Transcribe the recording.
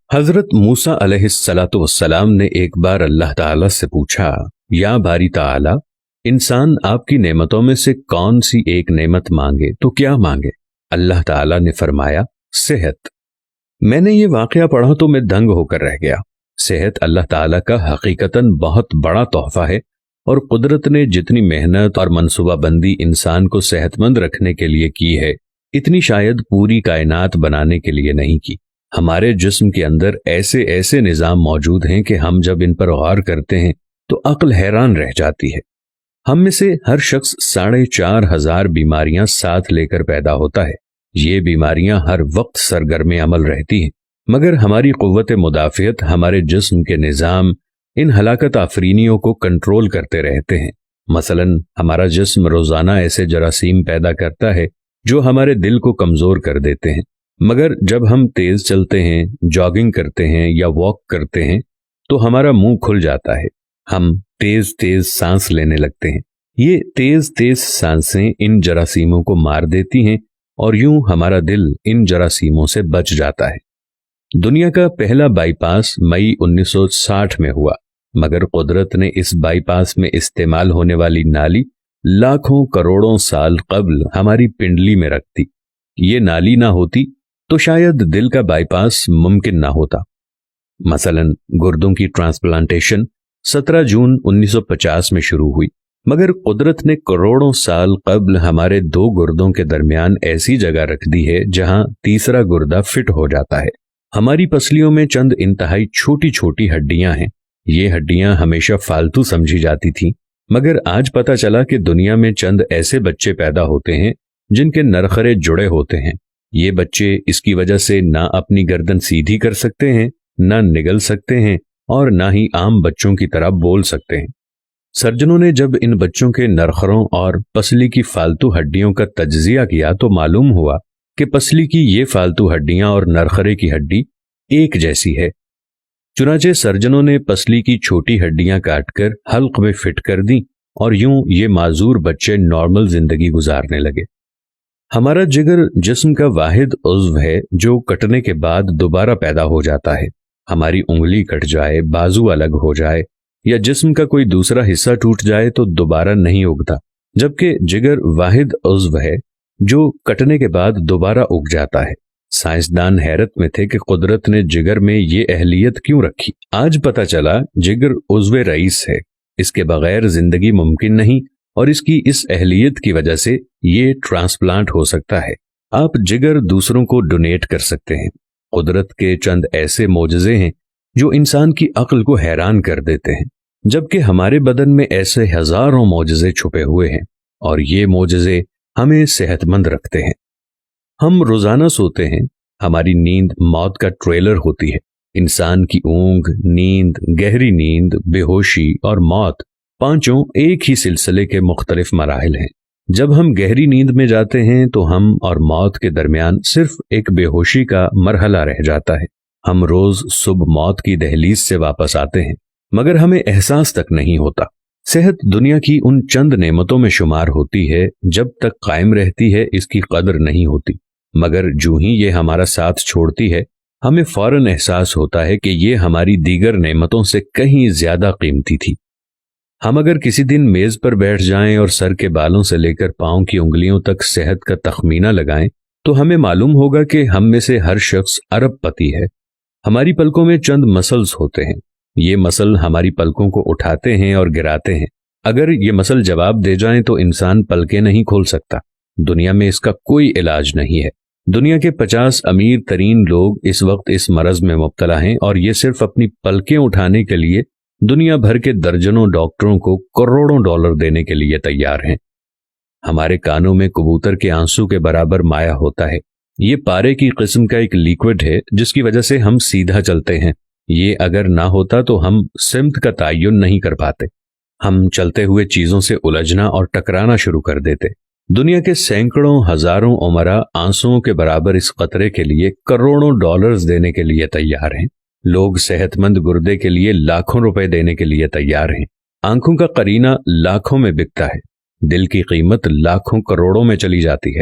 حضرت موسیٰ علیہ الصلاۃ والسلام نے ایک بار اللہ تعالیٰ سے پوچھا، یا باری تعالیٰ، انسان آپ کی نعمتوں میں سے کون سی ایک نعمت مانگے تو کیا مانگے؟ اللہ تعالیٰ نے فرمایا، صحت۔ میں نے یہ واقعہ پڑھا تو میں دنگ ہو کر رہ گیا۔ صحت اللہ تعالیٰ کا حقیقتاً بہت بڑا تحفہ ہے، اور قدرت نے جتنی محنت اور منصوبہ بندی انسان کو صحت مند رکھنے کے لیے کی ہے، اتنی شاید پوری کائنات بنانے کے لیے نہیں کی۔ ہمارے جسم کے اندر ایسے ایسے نظام موجود ہیں کہ ہم جب ان پر غور کرتے ہیں تو عقل حیران رہ جاتی ہے۔ ہم میں سے ہر شخص 4,500 بیماریاں ساتھ لے کر پیدا ہوتا ہے۔ یہ بیماریاں ہر وقت سرگرم عمل رہتی ہیں، مگر ہماری قوت مدافعت ہمارے جسم کے نظام ان ہلاکت آفرینیوں کو کنٹرول کرتے رہتے ہیں۔ مثلاً ہمارا جسم روزانہ ایسے جراثیم پیدا کرتا ہے جو ہمارے دل کو کمزور کر دیتے ہیں، مگر جب ہم تیز چلتے ہیں، جاگنگ کرتے ہیں یا واک کرتے ہیں تو ہمارا منہ کھل جاتا ہے، ہم تیز تیز سانس لینے لگتے ہیں۔ یہ تیز تیز سانسیں ان جراثیموں کو مار دیتی ہیں اور یوں ہمارا دل ان جراثیموں سے بچ جاتا ہے۔ دنیا کا پہلا بائی پاس مئی 1960 میں ہوا، مگر قدرت نے اس بائی پاس میں استعمال ہونے والی نالی لاکھوں کروڑوں سال قبل ہماری پنڈلی میں رکھ دی۔ یہ نالی نہ ہوتی تو شاید دل کا بائی پاس ممکن نہ ہوتا۔ مثلاً گردوں کی ٹرانسپلانٹیشن 17 جون 1950 میں شروع ہوئی، مگر قدرت نے کروڑوں سال قبل ہمارے 2 گردوں کے درمیان ایسی جگہ رکھ دی ہے جہاں تیسرا گردہ فٹ ہو جاتا ہے۔ ہماری پسلیوں میں چند انتہائی چھوٹی چھوٹی ہڈیاں ہیں۔ یہ ہڈیاں ہمیشہ فالتو سمجھی جاتی تھیں، مگر آج پتہ چلا کہ دنیا میں چند ایسے بچے پیدا ہوتے ہیں جن کے نرخرے جڑے ہوتے ہیں۔ یہ بچے اس کی وجہ سے نہ اپنی گردن سیدھی کر سکتے ہیں، نہ نگل سکتے ہیں، اور نہ ہی عام بچوں کی طرح بول سکتے ہیں۔ سرجنوں نے جب ان بچوں کے نرخروں اور پسلی کی فالتو ہڈیوں کا تجزیہ کیا تو معلوم ہوا کہ پسلی کی یہ فالتو ہڈیاں اور نرخرے کی ہڈی ایک جیسی ہے۔ چنانچہ سرجنوں نے پسلی کی چھوٹی ہڈیاں کاٹ کر حلق میں فٹ کر دیں، اور یوں یہ معذور بچے نارمل زندگی گزارنے لگے۔ ہمارا جگر جسم کا واحد عضو ہے جو کٹنے کے بعد دوبارہ پیدا ہو جاتا ہے۔ ہماری انگلی کٹ جائے، بازو الگ ہو جائے یا جسم کا کوئی دوسرا حصہ ٹوٹ جائے تو دوبارہ نہیں اگتا، جبکہ جگر واحد عضو ہے جو کٹنے کے بعد دوبارہ اگ جاتا ہے۔ سائنسدان حیرت میں تھے کہ قدرت نے جگر میں یہ اہلیت کیوں رکھی۔ آج پتہ چلا جگر عضو رئیس ہے، اس کے بغیر زندگی ممکن نہیں، اور اس کی اس اہلیت کی وجہ سے یہ ٹرانسپلانٹ ہو سکتا ہے۔ آپ جگر دوسروں کو ڈونیٹ کر سکتے ہیں۔ قدرت کے چند ایسے معجزے ہیں جو انسان کی عقل کو حیران کر دیتے ہیں، جبکہ ہمارے بدن میں ایسے ہزاروں معجزے چھپے ہوئے ہیں، اور یہ معجزے ہمیں صحت مند رکھتے ہیں۔ ہم روزانہ سوتے ہیں، ہماری نیند موت کا ٹریلر ہوتی ہے۔ انسان کی اونگ، نیند، گہری نیند، بے ہوشی اور موت، پانچوں ایک ہی سلسلے کے مختلف مراحل ہیں۔ جب ہم گہری نیند میں جاتے ہیں تو ہم اور موت کے درمیان صرف ایک بے ہوشی کا مرحلہ رہ جاتا ہے۔ ہم روز صبح موت کی دہلیز سے واپس آتے ہیں، مگر ہمیں احساس تک نہیں ہوتا۔ صحت دنیا کی ان چند نعمتوں میں شمار ہوتی ہے، جب تک قائم رہتی ہے اس کی قدر نہیں ہوتی، مگر جو ہی یہ ہمارا ساتھ چھوڑتی ہے ہمیں فوراً احساس ہوتا ہے کہ یہ ہماری دیگر نعمتوں سے کہیں زیادہ قیمتی تھی۔ ہم اگر کسی دن میز پر بیٹھ جائیں اور سر کے بالوں سے لے کر پاؤں کی انگلیوں تک صحت کا تخمینہ لگائیں تو ہمیں معلوم ہوگا کہ ہم میں سے ہر شخص ارب پتی ہے۔ ہماری پلکوں میں چند مسلز ہوتے ہیں۔ یہ مسل ہماری پلکوں کو اٹھاتے ہیں اور گراتے ہیں۔ اگر یہ مسل جواب دے جائیں تو انسان پلکیں نہیں کھول سکتا۔ دنیا میں اس کا کوئی علاج نہیں ہے۔ دنیا کے 50 امیر ترین لوگ اس وقت اس مرض میں مبتلا ہیں، اور یہ صرف اپنی پلکیں اٹھانے کے لیے دنیا بھر کے درجنوں ڈاکٹروں کو کروڑوں ڈالر دینے کے لیے تیار ہیں۔ ہمارے کانوں میں کبوتر کے آنسو کے برابر مایع ہوتا ہے۔ یہ پارے کی قسم کا ایک لیکوڈ ہے جس کی وجہ سے ہم سیدھا چلتے ہیں۔ یہ اگر نہ ہوتا تو ہم سمت کا تعین نہیں کر پاتے۔ ہم چلتے ہوئے چیزوں سے الجھنا اور ٹکرانا شروع کر دیتے۔ دنیا کے سینکڑوں ہزاروں عمرا آنسوؤں کے برابر اس قطرے کے لیے کروڑوں ڈالرز دینے کے لیے تیار ہیں۔ لوگ صحت مند گردے کے لیے لاکھوں روپے دینے کے لیے تیار ہیں۔ آنکھوں کا قرینہ لاکھوں میں بکتا ہے، دل کی قیمت لاکھوں کروڑوں میں چلی جاتی ہے۔